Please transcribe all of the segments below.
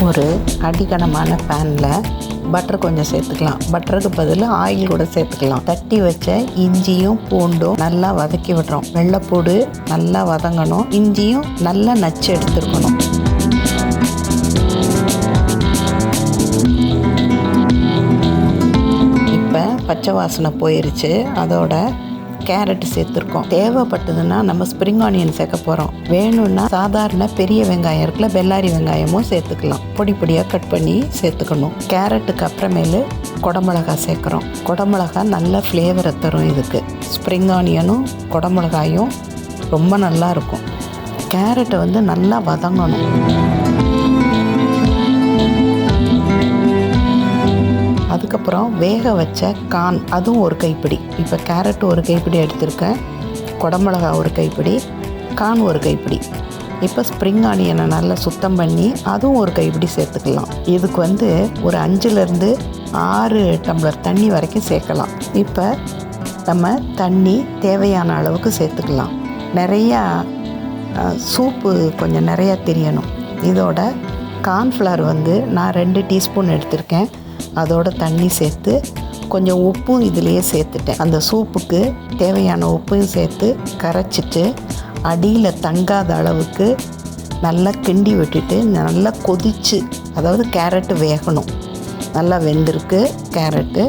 ஒரு அடிகனமான பேனில் பட்டர் கொஞ்சம் சேர்த்துக்கலாம். பட்டருக்கு பதில் ஆயில் கூட சேர்த்துக்கலாம். தட்டி வச்ச இஞ்சியும் பூண்டும் நல்லா வதக்கி விடுறோம். வெள்ளைப்பூடு நல்லா வதங்கணும். இஞ்சியும் நல்லா நச்சு எடுத்துருக்கணும். இப்போ பச்சை வாசனை போயிருச்சு. அதோட கேரட் சேர்த்துருக்கோம். தேவைப்பட்டதுன்னா நம்ம ஸ்ப்ரிங் ஆனியன் சேர்க்க போகிறோம். வேணும்னா சாதாரண பெரிய வெங்காயம் இருக்குல்ல, பெல்லாரி வெங்காயமும் சேர்த்துக்கலாம். பொடி பொடியாக கட் பண்ணி சேர்த்துக்கணும். கேரட்டுக்கு அப்புறமேலு குடமிளகா சேர்க்குறோம். குடமிளகா நல்ல ஃப்ளேவரை தரும். இதுக்கு ஸ்ப்ரிங் ஆனியனும் குடமிளகாயும் ரொம்ப நல்லா இருக்கும். கேரட்டை நல்லா வதங்கணும். அதுக்கப்புறம் வேக வச்ச கார்ன், அதுவும் ஒரு கைப்பிடி. இப்போ கேரட் ஒரு கைப்பிடி எடுத்திருக்கேன், குடமிளகா ஒரு கைப்பிடி, கார்ன் ஒரு கைப்பிடி. இப்போ ஸ்ப்ரிங் ஆனியனை நல்லா சுத்தம் பண்ணி அதுவும் ஒரு கைப்பிடி சேர்த்துக்கலாம். இதுக்கு ஒரு 5லேருந்து 6 டம்ளர் தண்ணி வரைக்கும் சேர்க்கலாம். இப்போ நம்ம தண்ணி தேவையான அளவுக்கு சேர்த்துக்கலாம். நிறையா சூப்பு கொஞ்சம் நிறையா தெரியணும். இதோட கார்ன்ஃப்ளவர் நான் 2 டீஸ்பூன் எடுத்திருக்கேன். அதோட தண்ணி சேர்த்து கொஞ்சம் உப்பும் இதிலையே சேர்த்துட்டேன். அந்த சூப்புக்கு தேவையான உப்பையும் சேர்த்து கரைச்சிட்டு அடியில் தங்காத அளவுக்கு நல்லா கிண்டி விட்டுட்டு நல்லா கொதிச்சு, அதாவது கேரட்டு வேகணும். நல்லா வெந்திருக்கு கேரட்டு.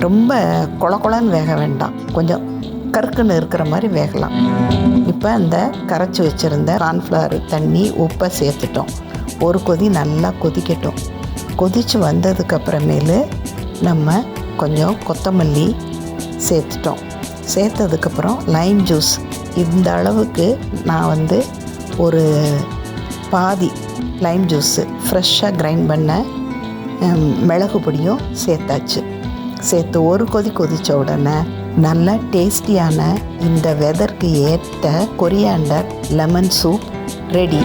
ரொம்ப கொழன்னு வேக வேண்டாம், கொஞ்சம் கருக்குன்னு இருக்கிற மாதிரி வேகலாம். இப்போ அந்த கரைச்சி வச்சுருந்த கார்ன்ஃப்ளவர் தண்ணி உப்பை சேர்த்துட்டோம். ஒரு கொதி நல்லா கொதிக்கட்டும். கொதித்து வந்ததுக்கப்புறமேலு நம்ம கொஞ்சம் கொத்தமல்லி சேர்த்துட்டோம். சேர்த்ததுக்கப்புறம் லைம் ஜூஸ் இந்த அளவுக்கு நான் ஒரு பாதி லைம் ஜூஸு ஃப்ரெஷ்ஷாக கிரைண்ட் பண்ண மிளகு பொடியும் சேர்த்தாச்சு. சேர்த்து ஒரு கொதி கொதித்த உடனே நல்ல டேஸ்டியான இந்த வெதருக்கு ஏற்ற கொரியாண்டர் லெமன் சூப் ரெடி.